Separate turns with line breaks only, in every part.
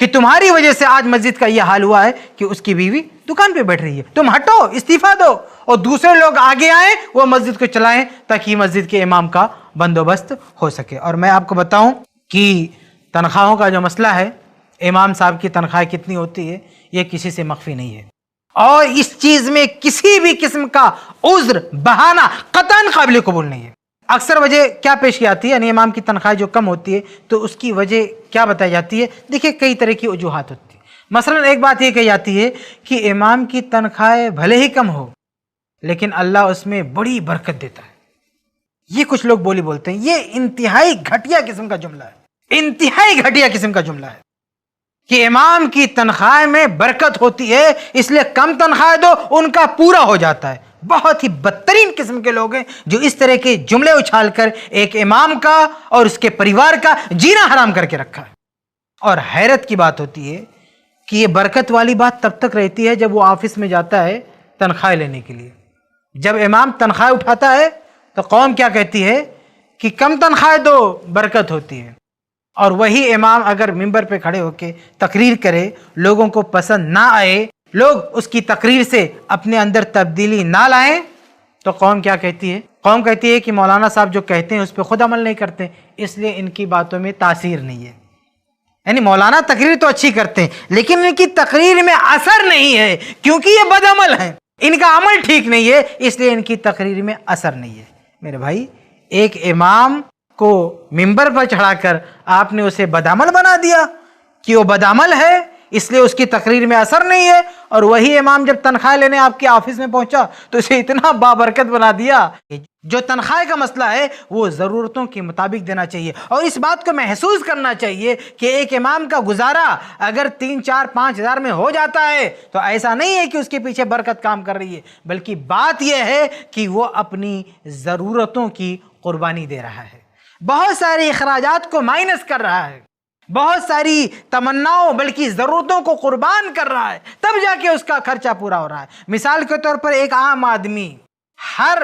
کہ تمہاری وجہ سے آج مسجد کا یہ حال ہوا ہے کہ اس کی بیوی دکان پہ بیٹھ رہی ہے، تم ہٹو، استعفیٰ دو، اور دوسرے لوگ آگے آئیں، وہ مسجد کو چلائیں تاکہ مسجد کے امام کا بندوبست ہو سکے۔ اور میں آپ کو بتاؤں کہ تنخواہوں کا جو مسئلہ ہے، امام صاحب کی تنخواہ کتنی ہوتی ہے، یہ کسی سے مخفی نہیں ہے، اور اس چیز میں کسی بھی قسم کا عذر، بہانہ قطعاً قابل قبول نہیں ہے۔ اکثر وجہ کیا پیش کی آتی ہے، یعنی امام کی تنخواہ جو کم ہوتی ہے تو اس کی وجہ کیا بتائی جاتی ہے؟ دیکھیں کئی طرح کی وجوہات ہوتی ہیں۔ مثلا ایک بات یہ کہی جاتی ہے کہ امام کی تنخواہ بھلے ہی کم ہو لیکن اللہ اس میں بڑی برکت دیتا ہے۔ یہ کچھ لوگ بولتے ہیں، یہ انتہائی گھٹیا قسم کا جملہ ہے، انتہائی گھٹیا قسم کا جملہ ہے کہ امام کی تنخواہ میں برکت ہوتی ہے اس لیے کم تنخواہ دو، ان کا پورا ہو جاتا ہے۔ بہت ہی بدترین قسم کے لوگ ہیں جو اس طرح کے جملے اچھال کر ایک امام کا اور اس کے پریوار کا جینا حرام کر کے رکھا ہے۔ اور حیرت کی بات ہوتی ہے کہ یہ برکت والی بات تب تک رہتی ہے جب وہ آفس میں جاتا ہے تنخواہ لینے کے لیے۔ جب امام تنخواہ اٹھاتا ہے تو قوم کیا کہتی ہے کہ کم تنخواہ دو، برکت ہوتی ہے۔ اور وہی امام اگر ممبر پہ کھڑے ہو کے تقریر کرے، لوگوں کو پسند نہ آئے، لوگ اس کی تقریر سے اپنے اندر تبدیلی نہ لائیں، تو قوم کیا کہتی ہے؟ قوم کہتی ہے کہ مولانا صاحب جو کہتے ہیں اس پہ خود عمل نہیں کرتے، اس لیے ان کی باتوں میں تاثیر نہیں ہے۔ یعنی مولانا تقریر تو اچھی کرتے ہیں لیکن ان کی تقریر میں اثر نہیں ہے، کیونکہ یہ بد عمل ہیں، ان کا عمل ٹھیک نہیں ہے، اس لیے ان کی تقریر میں اثر نہیں ہے۔ میرے بھائی، ایک امام کو ممبر پر چڑھا کر آپ نے اسے بدعمل بنا دیا کہ وہ بدعمل ہے اس لیے اس کی تقریر میں اثر نہیں ہے، اور وہی امام جب تنخواہ لینے آپ کے آفس میں پہنچا تو اسے اتنا بابرکت بنا دیا۔ جو تنخواہ کا مسئلہ ہے وہ ضرورتوں کے مطابق دینا چاہیے، اور اس بات کو محسوس کرنا چاہیے کہ ایک امام کا گزارا اگر 3، 4، 5 ہزار میں ہو جاتا ہے تو ایسا نہیں ہے کہ اس کے پیچھے برکت کام کر رہی ہے، بلکہ بات یہ ہے کہ وہ اپنی ضرورتوں کی قربانی دے رہا ہے، بہت سارے اخراجات کو مائنس کر رہا ہے، بہت ساری تمناؤں بلکہ ضرورتوں کو قربان کر رہا ہے، تب جا کے اس کا خرچہ پورا ہو رہا ہے۔ مثال کے طور پر ایک عام آدمی ہر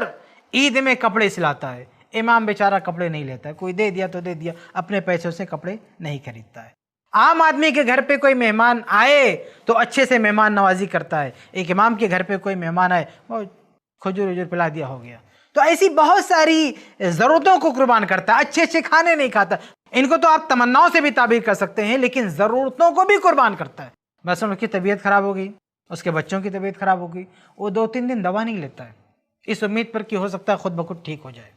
عید میں کپڑے سلاتا ہے، امام بیچارہ کپڑے نہیں لیتا ہے، کوئی دے دیا تو دے دیا، اپنے پیسوں سے کپڑے نہیں خریدتا ہے۔ عام آدمی کے گھر پہ کوئی مہمان آئے تو اچھے سے مہمان نوازی کرتا ہے، ایک امام کے گھر پہ کوئی مہمان آئے وہ کھجور وجور پلا دیا، ہو گیا۔ تو ایسی بہت ساری ضرورتوں کو قربان کرتا ہے، اچھے اچھے کھانے نہیں کھاتا، ان کو تو آپ تمناؤں سے بھی تعبیر کر سکتے ہیں، لیکن ضرورتوں کو بھی قربان کرتا ہے۔ مثلا اس کی طبیعت خراب ہو گئی، اس کے بچوں کی طبیعت خراب ہو گئی، وہ 2-3 دن دوا نہیں لیتا ہے اس امید پر کہ ہو سکتا ہے خود بخود ٹھیک ہو جائے۔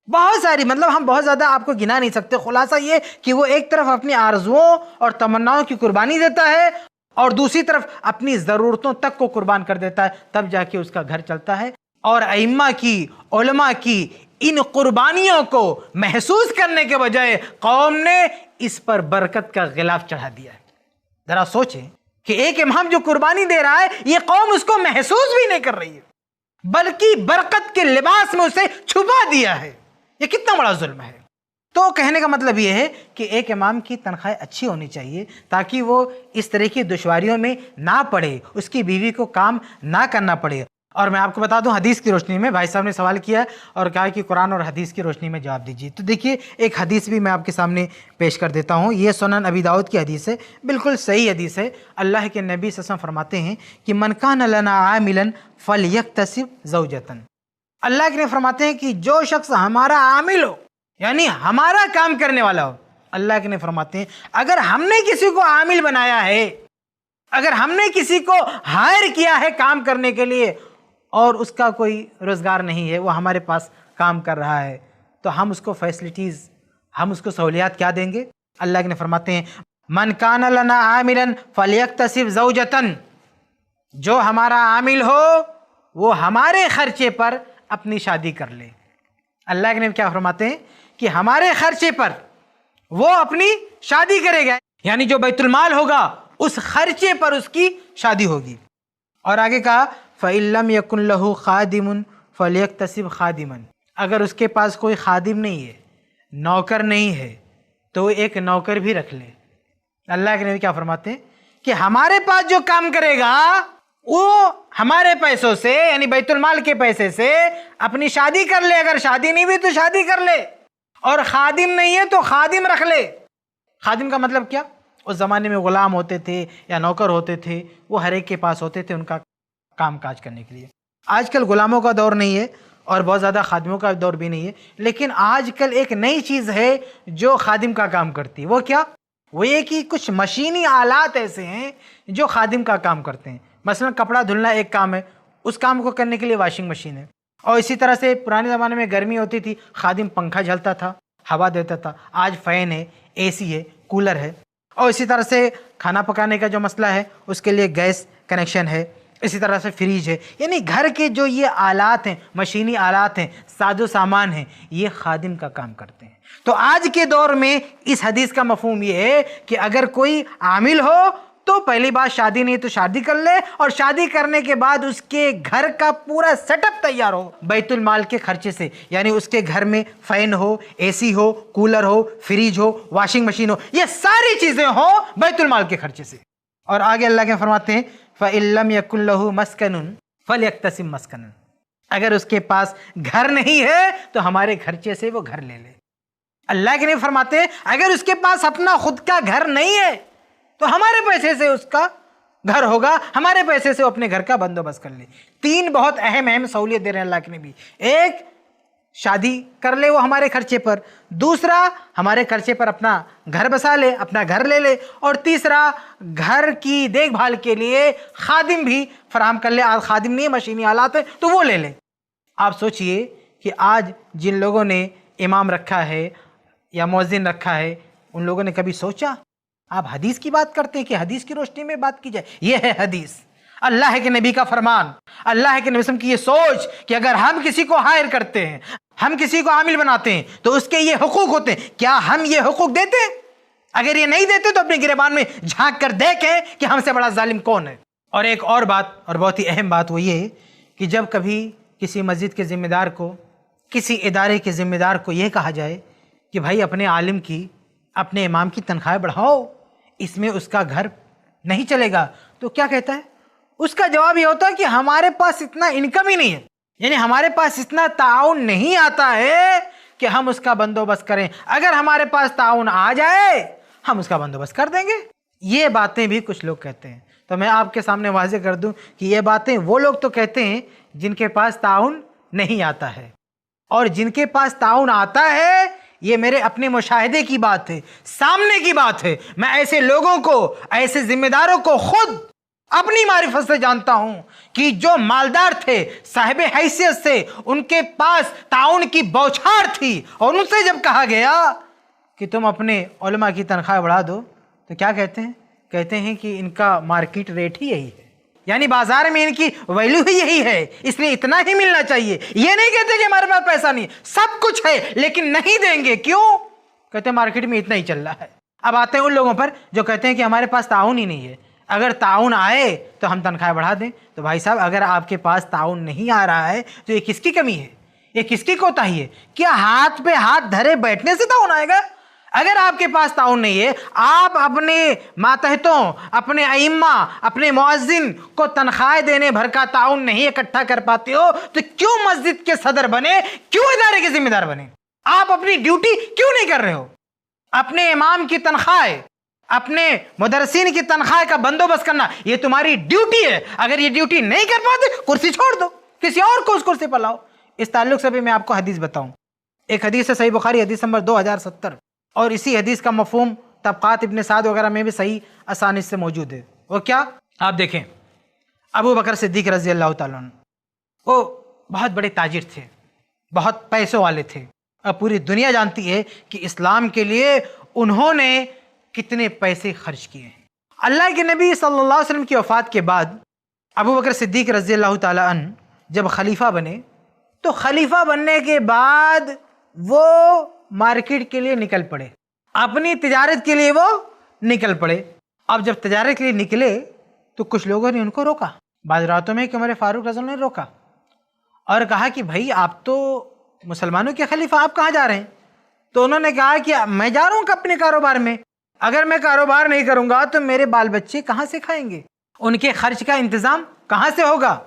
بہت ساری، مطلب ہم بہت زیادہ آپ کو گنا نہیں سکتے۔ خلاصہ یہ کہ وہ ایک طرف اپنی آرزوؤں اور تمناؤں کی قربانی دیتا ہے اور دوسری طرف اپنی ضرورتوں تک کو قربان کر دیتا ہے، تب جا کے اس کا گھر چلتا ہے۔ اور ائمہ کی، علماء کی ان قربانیوں کو محسوس کرنے کے بجائے قوم نے اس پر برکت کا غلاف چڑھا دیا ہے۔ ذرا سوچیں کہ ایک امام جو قربانی دے رہا ہے، یہ قوم اس کو محسوس بھی نہیں کر رہی ہے، بلکہ برکت کے لباس میں اسے چھپا دیا ہے۔ یہ کتنا بڑا ظلم ہے۔ تو کہنے کا مطلب یہ ہے کہ ایک امام کی تنخواہ اچھی ہونی چاہیے تاکہ وہ اس طرح کی دشواریوں میں نہ پڑے، اس کی بیوی کو کام نہ کرنا پڑے۔ اور میں آپ کو بتا دوں، حدیث کی روشنی میں بھائی صاحب نے سوال کیا اور کہا کہ قرآن اور حدیث کی روشنی میں جواب دیجیے، تو دیکھیے ایک حدیث بھی میں آپ کے سامنے پیش کر دیتا ہوں۔ یہ سنن ابی داؤد کی حدیث ہے، بالکل صحیح حدیث ہے۔ اللہ کے نبی صلی اللہ علیہ وسلم فرماتے ہیں کہ من کان لنا عاملا فلیکتسب زوجۃ۔ اللہ کے نبی فرماتے ہیں کہ جو شخص ہمارا عامل ہو، یعنی ہمارا کام کرنے والا ہو، اللہ کے نبی فرماتے ہیں اگر ہم نے کسی کو عامل بنایا ہے، اگر ہم نے کسی کو ہائر کیا ہے کام کرنے کے لیے اور اس کا کوئی روزگار نہیں ہے، وہ ہمارے پاس کام کر رہا ہے، تو ہم اس کو فیسلٹیز، ہم اس کو سہولیات کیا دیں گے؟ اللہ کے نبی فرماتے ہیں من کان لنا عاملا فلیکتسب زوجۃ، جو ہمارا عامل ہو وہ ہمارے خرچے پر اپنی شادی کر لے۔ اللہ کے نبی کیا فرماتے ہیں کہ ہمارے خرچے پر وہ اپنی شادی کرے گا، یعنی جو بیت المال ہوگا اس خرچے پر اس کی شادی ہوگی۔ اور آگے کہا فَإِن لَمْ يَكُنْ لَهُ خَادِمٌ فَلْيَكْتَسِبْ خَادِمًا، اگر اس کے پاس کوئی خادم نہیں ہے، نوکر نہیں ہے، تو وہ ایک نوکر بھی رکھ لے۔ اللہ کے نبی کیا فرماتے ہیں کہ ہمارے پاس جو کام کرے گا وہ ہمارے پیسوں سے، یعنی بیت المال کے پیسے سے اپنی شادی کر لے، اگر شادی نہیں ہوئی تو شادی کر لے، اور خادم نہیں ہے تو خادم رکھ لے۔ خادم کا مطلب کیا؟ اس زمانے میں غلام ہوتے تھے یا نوکر ہوتے تھے، وہ ہر ایک کے پاس ہوتے تھے ان کا کام کاج کرنے کے لیے۔ آج کل غلاموں کا دور نہیں ہے اور بہت زیادہ خادموں کا دور بھی نہیں ہے، لیکن آج کل ایک نئی چیز ہے جو خادم کا کام کرتی ہے۔ وہ کیا؟ وہ یہ کہ کچھ مشینی آلات ایسے ہیں جو خادم کا کام کرتے ہیں۔ مثلا کپڑا دھلنا ایک کام ہے، اس کام کو کرنے کے لیے واشنگ مشین ہے۔ اور اسی طرح سے پرانے زمانے میں گرمی ہوتی تھی، خادم پنکھا جھلتا تھا، ہوا دیتا تھا۔ آج فین ہے، اے سی ہے، کولر ہے۔ اور اسی طرح سے کھانا پکانے کا جو مسئلہ ہے اس کے لیے گیس کنیکشن ہے، اسی طرح سے فریج ہے۔ یعنی گھر کے جو یہ آلات ہیں، مشینی آلات ہیں، ساز و سامان ہیں، یہ خادم کا کام کرتے ہیں۔ تو آج کے دور میں اس حدیث کا مفہوم یہ ہے کہ اگر کوئی عامل ہو تو پہلی بات شادی نہیں تو شادی کر لے، اور شادی کرنے کے بعد اس کے گھر کا پورا سیٹ اپ تیار ہو بیت المال کے خرچے سے، یعنی اس کے گھر میں فین ہو، اے سی ہو، کولر ہو، فریج ہو، واشنگ مشین ہو، یہ ساری چیزیں ہوں بیت المال کے خرچے سے۔ اور آگے اللہ کے فرماتے ہیں فَإِن لَّمْ يَكُن لَّهُ مَسْكَنٌ فَلْيَكْتَسِب مَسْكَنًا، اگر اس کے پاس گھر نہیں ہے تو ہمارے خرچے سے وہ گھر لے لے۔ اللہ کے نبی فرماتے ہیں اگر اس کے پاس اپنا خود کا گھر نہیں ہے تو ہمارے پیسے سے اس کا گھر ہوگا، ہمارے پیسے سے وہ اپنے گھر کا بندوبست کر لے۔ تین بہت اہم سہولیت دے رہے ہیں اللہ کے نبی۔ ایک، شادی کر لے وہ ہمارے خرچے پر، دوسرا ہمارے خرچے پر اپنا گھر بسا لے، اپنا گھر لے لے، اور تیسرا گھر کی دیکھ بھال کے لیے خادم بھی فراہم کر لے۔ آج خادم نہیں، مشینی آلات ہے تو وہ لے لے۔ آپ سوچئے کہ آج جن لوگوں نے امام رکھا ہے یا مؤذن رکھا ہے، ان لوگوں نے کبھی سوچا؟ آپ حدیث کی بات کرتے ہیں کہ حدیث کی روشنی میں بات کی جائے، یہ ہے حدیث، اللہ کے نبی کا فرمان، اللہ کے نبی وسلم کی یہ سوچ کہ اگر ہم کسی کو ہائر کرتے ہیں، ہم کسی کو عامل بناتے ہیں تو اس کے یہ حقوق ہوتے ہیں، کیا ہم یہ حقوق دیتے ہیں؟ اگر یہ نہیں دیتے تو اپنے گریبان میں جھانک کر دیکھیں کہ ہم سے بڑا ظالم کون ہے۔ اور ایک اور بات، اور بہت ہی اہم بات، وہ یہ ہے کہ جب کبھی کسی مسجد کے ذمہ دار کو، کسی ادارے کے ذمہ دار کو یہ کہا جائے کہ بھائی اپنے عالم کی، اپنے امام کی تنخواہ بڑھاؤ، اس میں اس کا گھر نہیں چلے گا، تو کیا کہتا ہے؟ اس کا جواب یہ ہوتا ہے کہ ہمارے پاس اتنا انکم ہی نہیں ہے، یعنی ہمارے پاس اتنا تعاون نہیں آتا ہے کہ ہم اس کا بندوبست کریں، اگر ہمارے پاس تعاون آ جائے ہم اس کا بندوبست کر دیں گے۔ یہ باتیں بھی کچھ لوگ کہتے ہیں۔ تو میں آپ کے سامنے واضح کر دوں کہ یہ باتیں وہ لوگ تو کہتے ہیں جن کے پاس تعاون نہیں آتا ہے، اور جن کے پاس تعاون آتا ہے یہ میرے اپنے مشاہدے کی بات ہے، سامنے کی بات ہے۔ میں ایسے لوگوں کو، ایسے ذمہ داروں کو خود اپنی معرفت سے جانتا ہوں کہ جو مالدار تھے، صاحب حیثیت سے، ان کے پاس تعاون کی بوچھار تھی، اور ان سے جب کہا گیا کہ تم اپنے علماء کی تنخواہ بڑھا دو تو کیا کہتے ہیں؟ کہتے ہیں کہ ان کا مارکیٹ ریٹ ہی یہی ہے، یعنی بازار میں ان کی ویلیو ہی یہی ہے، اس لیے اتنا ہی ملنا چاہیے۔ یہ نہیں کہتے کہ ہمارے پاس پیسہ نہیں، سب کچھ ہے لیکن نہیں دیں گے، کیوں؟ کہتے ہیں مارکیٹ میں اتنا ہی چل رہا ہے۔ اب آتے ہیں ان لوگوں پر جو کہتے ہیں کہ ہمارے پاس تعاون ہی نہیں ہے، اگر تعاون آئے تو ہم تنخواہ بڑھا دیں۔ تو بھائی صاحب اگر آپ کے پاس تعاون نہیں آ رہا ہے تو یہ کس کی کمی ہے؟ یہ کس کی کوتاہی ہے؟ کیا ہاتھ پہ ہاتھ دھرے بیٹھنے سے تعاون آئے گا؟ اگر آپ کے پاس تعاون نہیں ہے، آپ اپنے ماتحتوں، اپنے ائمہ، اپنے مؤذن کو تنخواہ دینے بھر کا تعاون نہیں اکٹھا کر پاتے ہو تو کیوں مسجد کے صدر بنے، کیوں ادارے کے ذمہ دار بنے؟ آپ اپنی ڈیوٹی کیوں نہیں کر رہے ہو؟ اپنے امام کی تنخواہ، اپنے مدرسین کی تنخواہ کا بندوبست کرنا یہ تمہاری ڈیوٹی ہے۔ اگر یہ ڈیوٹی نہیں کر پاتے کرسی چھوڑ دو، کسی اور کو اس کرسی پر لاؤ۔ اس تعلق سے بھی میں آپ کو حدیث بتاؤں۔ ایک حدیث ہے صحیح بخاری، حدیث نمبر 2070، اور اسی حدیث کا مفہوم طبقات ابن سعد وغیرہ میں بھی صحیح اسانید سے موجود ہے۔ وہ کیا؟ آپ دیکھیں، ابو بکر صدیق رضی اللہ تعالیٰ عنہ، وہ بہت بڑے تاجر تھے، بہت پیسوں والے تھے، اور پوری دنیا جانتی ہے کہ اسلام کے لیے انہوں نے کتنے پیسے خرچ کیے ہیں۔ اللہ کے نبی صلی اللہ علیہ وسلم کی وفات کے بعد ابو بکر صدیق رضی اللہ تعالیٰ عنہ جب خلیفہ بنے تو خلیفہ بننے کے بعد وہ مارکیٹ کے لیے نکل پڑے، اپنی تجارت کے لیے وہ نکل پڑے۔ اب جب تجارت کے لیے نکلے تو کچھ لوگوں نے ان کو روکا، بعض راتوں میں کہ عمر فاروق رضی اللہ عنہ نے روکا اور کہا کہ بھائی آپ تو مسلمانوں کے خلیفہ، آپ کہاں جا رہے ہیں؟ تو انہوں نے کہا کہ میں جا رہا ہوں اپنے کاروبار میں، اگر میں کاروبار نہیں کروں گا تو میرے بال بچے کہاں سے کھائیں گے، ان کے خرچ کا انتظام کہاں سے ہوگا؟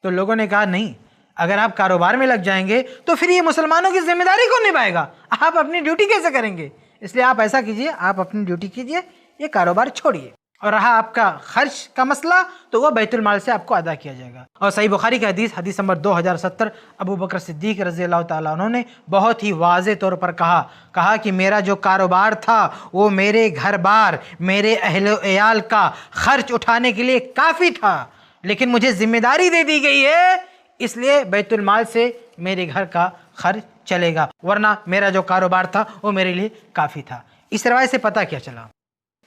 تو لوگوں نے کہا نہیں، اگر آپ کاروبار میں لگ جائیں گے تو پھر یہ مسلمانوں کی ذمہ داری کون نبھائے گا؟ آپ اپنی ڈیوٹی کیسے کریں گے؟ اس لیے آپ ایسا کیجئے، آپ اپنی ڈیوٹی کیجئے، یہ کاروبار چھوڑیے. اور رہا آپ کا خرچ کا مسئلہ تو وہ بیت المال سے آپ کو ادا کیا جائے گا. اور صحیح بخاری کی حدیث نمبر 2070 ابو بکر صدیق رضی اللہ تعالیٰ عنہ نے بہت ہی واضح طور پر کہا کہ میرا جو کاروبار تھا وہ میرے گھر بار میرے اہل و عیال کا خرچ اٹھانے کے لیے کافی تھا، لیکن مجھے ذمہ داری دے دی گئی ہے اس لیے بیت المال سے میرے گھر کا خرچ چلے گا، ورنہ میرا جو کاروبار تھا وہ میرے لیے کافی تھا. اس روایت سے پتہ کیا چلا؟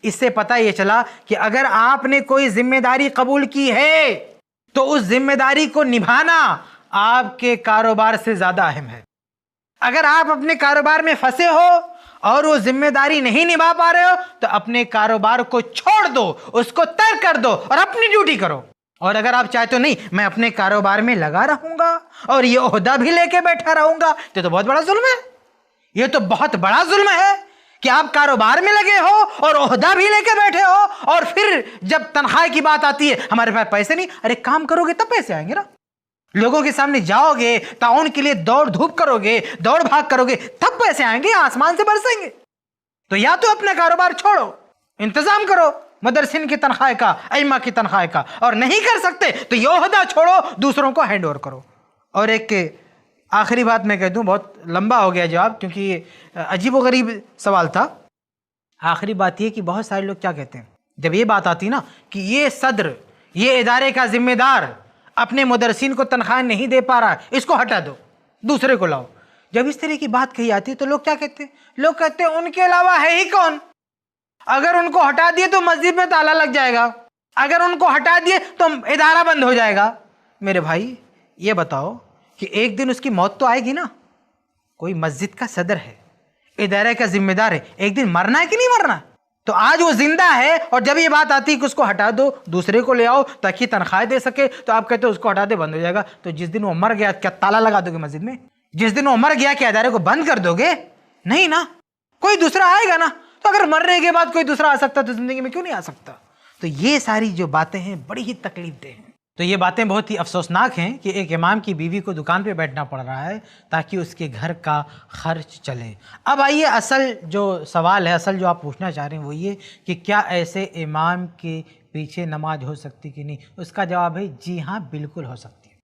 اس سے پتہ یہ چلا کہ اگر آپ نے کوئی ذمہ داری قبول کی ہے تو اس ذمہ داری کو نبھانا آپ کے کاروبار سے زیادہ اہم ہے. اگر آپ اپنے کاروبار میں پھنسے ہو اور وہ ذمہ داری نہیں نبھا پا رہے ہو تو اپنے کاروبار کو چھوڑ دو، اس کو ترک کر دو اور اپنی ڈیوٹی کرو. اور اگر آپ چاہتے ہو نہیں میں اپنے کاروبار میں لگا رہوں گا اور یہ عہدہ بھی لے کے بیٹھا رہوں گا تو بہت بڑا ظلم ہے. یہ تو بہت بڑا ظلم ہے کہ آپ کاروبار میں لگے ہو اور عہدہ بھی لے کے بیٹھے ہو، اور پھر جب تنخواہ کی بات آتی ہے ہمارے پاس پیسے نہیں. ارے کام کرو گے تب پیسے آئیں گے نا. لوگوں کے سامنے جاؤ گے، تعاون کے لیے دوڑ دھوپ کرو گے، دوڑ بھاگ کرو گے، تب پیسے آئیں گے، آسمان سے برسیں گے. تو یا تو اپنا کاروبار چھوڑو، انتظام کرو مدرسین کی تنخواہ کا، ائمہ کی تنخواہ کا، اور نہیں کر سکتے تو یہ عہدہ چھوڑو، دوسروں کو ہینڈ اوور کرو. اور ایک آخری بات میں کہہ دوں، بہت لمبا ہو گیا جواب کیونکہ یہ عجیب و غریب سوال تھا. آخری بات یہ کہ بہت سارے لوگ کیا کہتے ہیں جب یہ بات آتی نا کہ یہ صدر، یہ ادارے کا ذمہ دار اپنے مدرسین کو تنخواہ نہیں دے پا رہا، اس کو ہٹا دو، دوسرے کو لاؤ. جب اس طرح کی بات کہی آتی ہے تو لوگ کیا کہتے ہیں؟ لوگ کہتے ہیں ان کے علاوہ ہے ہی کون؟ اگر ان کو ہٹا دیے تو مسجد میں تالا لگ جائے گا، اگر ان کو ہٹا دیے تو ادارہ بند ہو جائے گا. میرے بھائی یہ بتاؤ کہ ایک دن اس کی موت تو آئے گی نا. کوئی مسجد کا صدر ہے، ادارے کا ذمہ دار ہے، ایک دن مرنا ہے کہ نہیں مرنا؟ تو آج وہ زندہ ہے اور جب یہ بات آتی ہے کہ اس کو ہٹا دو، دوسرے کو لے آؤ تاکہ تنخواہ دے سکے، تو آپ کہتے ہو اس کو ہٹا دے بند ہو جائے گا. تو جس دن وہ مر گیا کیا تالا لگا دو گے مسجد میں؟ جس دن وہ مر گیا کیا ادارے کو بند کر دو گے؟ نہیں نا، کوئی دوسرا آئے گا نا. تو اگر مرنے کے بعد کوئی دوسرا آ سکتا تو زندگی میں کیوں نہیں آ سکتا؟ تو یہ ساری جو باتیں ہیں بڑی ہی تکلیف دہ ہیں. تو یہ باتیں بہت ہی افسوسناک ہیں کہ ایک امام کی بیوی کو دکان پہ بیٹھنا پڑ رہا ہے تاکہ اس کے گھر کا خرچ چلے. اب آئیے اصل جو سوال ہے، اصل جو آپ پوچھنا چاہ رہے ہیں وہ یہ کہ کیا ایسے امام کے پیچھے نماز ہو سکتی کہ نہیں؟ اس کا جواب ہے جی ہاں، بالکل ہو سکتی ہے،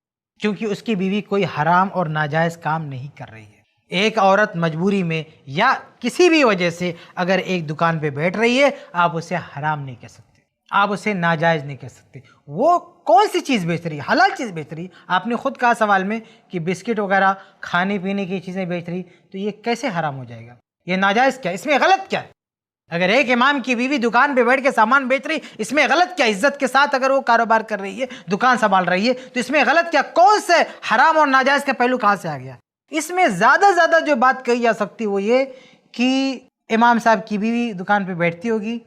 کیونکہ اس کی بیوی کوئی حرام اور ناجائز کام نہیں کر رہی ہے. ایک عورت مجبوری میں یا کسی بھی وجہ سے اگر ایک دکان پہ بیٹھ رہی ہے، آپ اسے حرام نہیں کہہ سکتے، آپ اسے ناجائز نہیں کہہ سکتے. وہ کون سی چیز بیچ رہی ہے؟ حلال چیز بیچ رہی ہے. آپ نے خود کہا سوال میں کہ بسکٹ وغیرہ کھانے پینے کی چیزیں بیچ رہی، تو یہ کیسے حرام ہو جائے گا؟ یہ ناجائز کیا؟ اس میں غلط کیا ہے؟ اگر ایک امام کی بیوی دکان پہ بیٹھ کے سامان بیچ رہی، اس میں غلط کیا؟ عزت کے ساتھ اگر وہ کاروبار کر رہی ہے، دکان سنبھال رہی ہے، تو اس میں غلط کیا؟ کون سے حرام اور ناجائز کا پہلو کہاں سے آ گیا؟ اس میں زیادہ جو بات کہی جا سکتی وہ یہ کہ امام صاحب کی بیوی دکان پہ بیٹھتی ہوگی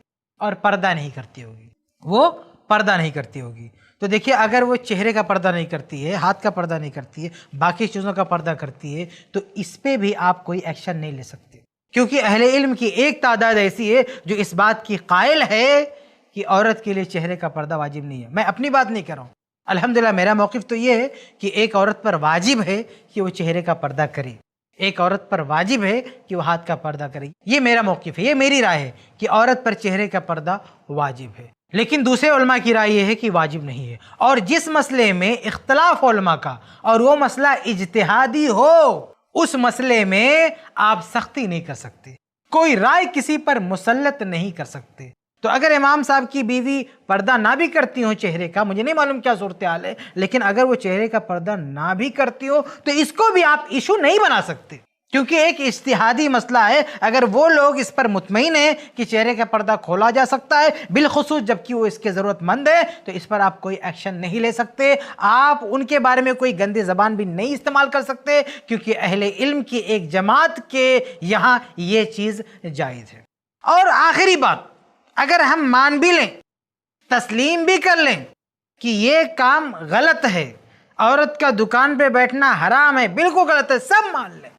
اور پردہ نہیں کرتی ہوگی، وہ پردہ نہیں کرتی ہوگی. تو دیکھیے اگر وہ چہرے کا پردہ نہیں کرتی ہے، ہاتھ کا پردہ نہیں کرتی ہے، باقی چیزوں کا پردہ کرتی ہے، تو اس پہ بھی آپ کوئی ایکشن نہیں لے سکتے، کیونکہ اہل علم کی ایک تعداد ایسی ہے جو اس بات کی قائل ہے کہ عورت کے لیے چہرے کا پردہ واجب نہیں ہے. میں اپنی بات نہیں کر رہا ہوں، الحمدللہ میرا موقف تو یہ ہے کہ ایک عورت پر واجب ہے کہ وہ چہرے کا پردہ کرے، ایک عورت پر واجب ہے کہ وہ ہاتھ کا پردہ کرے. یہ میرا موقف ہے، یہ میری رائے ہے کہ عورت پر چہرے کا پردہ واجب ہے. لیکن دوسرے علماء کی رائے یہ ہے کہ واجب نہیں ہے. اور جس مسئلے میں اختلاف علماء کا اور وہ مسئلہ اجتہادی ہو، اس مسئلے میں آپ سختی نہیں کر سکتے، کوئی رائے کسی پر مسلط نہیں کر سکتے. تو اگر امام صاحب کی بیوی پردہ نہ بھی کرتی ہوں چہرے کا، مجھے نہیں معلوم کیا صورتحال ہے، لیکن اگر وہ چہرے کا پردہ نہ بھی کرتی ہو تو اس کو بھی آپ ایشو نہیں بنا سکتے، کیونکہ ایک اجتہادی مسئلہ ہے. اگر وہ لوگ اس پر مطمئن ہیں کہ چہرے کا پردہ کھولا جا سکتا ہے، بالخصوص جبکہ وہ اس کے ضرورت مند ہے، تو اس پر آپ کوئی ایکشن نہیں لے سکتے. آپ ان کے بارے میں کوئی گندی زبان بھی نہیں استعمال کر سکتے، کیونکہ اہل علم کی ایک جماعت کے یہاں یہ چیز جائز ہے. اور آخری بات، اگر ہم مان بھی لیں، تسلیم بھی کر لیں کہ یہ کام غلط ہے، عورت کا دکان پہ بیٹھنا حرام ہے، بالکل غلط ہے، سب مان لیں،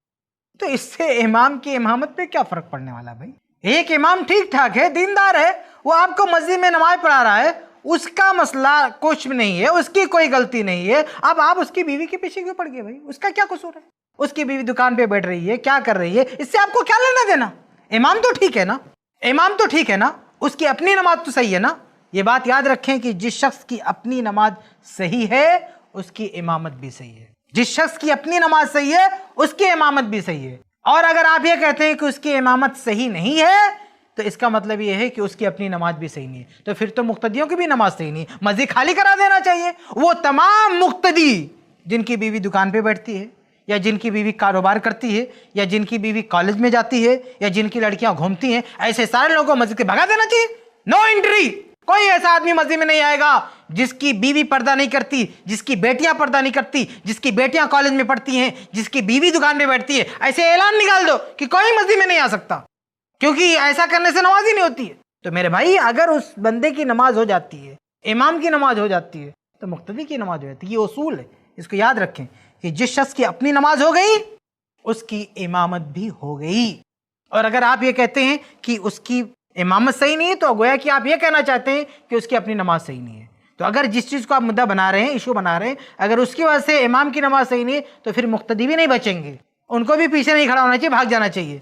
تو اس سے امام کی امامت پہ کیا فرق پڑنے والا بھائی؟ ایک امام ٹھیک ٹھاک ہے، دیندار ہے، وہ آپ کو مسجد میں نماز پڑھا رہا ہے، اس کا مسئلہ کچھ بھی نہیں ہے، اس کی کوئی غلطی نہیں ہے. اب آپ اس کی بیوی کے پیچھے کیوں پڑ گئے بھائی؟ اس کا کیا قصور ہے؟ اس کی بیوی دکان پہ بیٹھ رہی ہے، کیا کر رہی ہے، اس سے آپ کو کیا لینا دینا؟ امام تو ٹھیک ہے نا، امام تو ٹھیک ہے نا، اس کی اپنی نماز تو صحیح ہے نا. یہ بات یاد رکھیں کہ جس شخص کی اپنی نماز صحیح ہے اس کی امامت بھی صحیح ہے. جس شخص کی اپنی نماز صحیح ہے اس کی امامت بھی صحیح ہے. اور اگر آپ یہ کہتے ہیں کہ اس کی امامت صحیح نہیں ہے تو اس کا مطلب یہ ہے کہ اس کی اپنی نماز بھی صحیح نہیں ہے. تو پھر تو مقتدیوں کی بھی نماز صحیح نہیں ہے, مسجد خالی کرا دینا چاہیے. وہ تمام مقتدی جن کی بیوی دکان پہ بیٹھتی ہے, یا جن کی بیوی کاروبار کرتی ہے, یا جن کی بیوی کالج میں جاتی ہے, یا جن کی لڑکیاں گھومتی ہیں, ایسے سارے لوگوں کو مسجد سے بھگا دینا چاہیے. No entry. کوئی ایسا آدمی مسجد میں نہیں آئے گا جس کی بیوی پردہ نہیں کرتی, جس کی بیٹیاں پردہ نہیں کرتی, جس کی بیٹیاں کالج میں پڑھتی ہیں, جس کی بیوی دکان پہ بیٹھتی ہے. ایسے اعلان نکال دو کہ کوئی مسجد میں نہیں آ سکتا, کیونکہ ایسا کرنے سے نماز ہی نہیں ہوتی ہے. تو میرے بھائی, اگر اس بندے کی نماز ہو جاتی ہے, امام کی نماز ہو جاتی ہے, تو مقتدی کی نماز ہو جاتی ہے. یہ اصول ہے, اس کو یاد رکھیں کہ جس شخص کی اپنی نماز ہو گئی اس کی امامت بھی ہو گئی. اور اگر آپ یہ کہتے ہیں کہ اس کی امامت صحیح نہیں ہے تو گویا کہ آپ یہ کہنا چاہتے ہیں کہ اس کی اپنی نماز صحیح نہیں ہے. تو اگر جس چیز کو آپ مدعا بنا رہے ہیں, ایشو بنا رہے ہیں, اگر اس کی وجہ سے امام کی نماز صحیح نہیں ہے تو پھر مقتدی بھی نہیں بچیں گے, ان کو بھی پیچھے نہیں کھڑا ہونا چاہیے, بھاگ جانا چاہیے.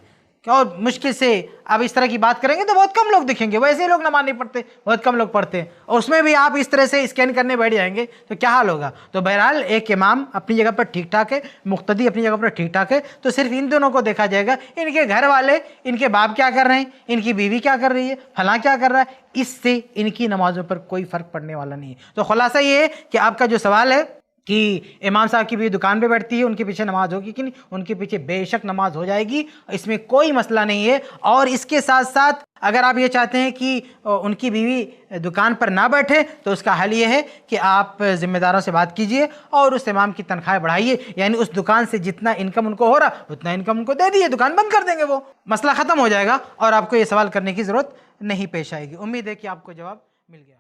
اور مشکل سے آپ اس طرح کی بات کریں گے تو بہت کم لوگ دکھیں گے. ویسے ہی لوگ نماز نہیں پڑھتے, بہت کم لوگ پڑھتے ہیں, اور اس میں بھی آپ اس طرح سے اسکین کرنے بیٹھ جائیں گے تو کیا حال ہوگا. تو بہرحال ایک امام اپنی جگہ پر ٹھیک ٹھاک ہے, مقتدی اپنی جگہ پر ٹھیک ٹھاک ہے. تو صرف ان دونوں کو دیکھا جائے گا, ان کے گھر والے, ان کے باپ کیا کر رہے ہیں, ان کی بیوی کیا کر رہی ہے, فلاں کیا کر رہا ہے, اس سے ان کی نمازوں پر کوئی فرق پڑنے والا نہیں ہے. تو خلاصہ یہ ہے کہ آپ کا جو سوال ہے کہ امام صاحب کی بھی دکان پہ بیٹھتی ہے, ان کے پیچھے نماز ہوگی کہ نہیں, ان کے پیچھے بے شک نماز ہو جائے گی, اس میں کوئی مسئلہ نہیں ہے. اور اس کے ساتھ ساتھ اگر آپ یہ چاہتے ہیں کہ ان کی بیوی دکان پر نہ بیٹھے تو اس کا حل یہ ہے کہ آپ ذمہ داروں سے بات کیجئے اور اس امام کی تنخواہ بڑھائیے. یعنی اس دکان سے جتنا انکم ان کو ہو رہا اتنا انکم ان کو دے دیے, دکان بند کر دیں گے, وہ مسئلہ ختم ہو جائے گا اور آپ کو یہ سوال کرنے کی ضرورت نہیں پیش آئے گی. امید ہے کہ آپ کو جواب مل گیا.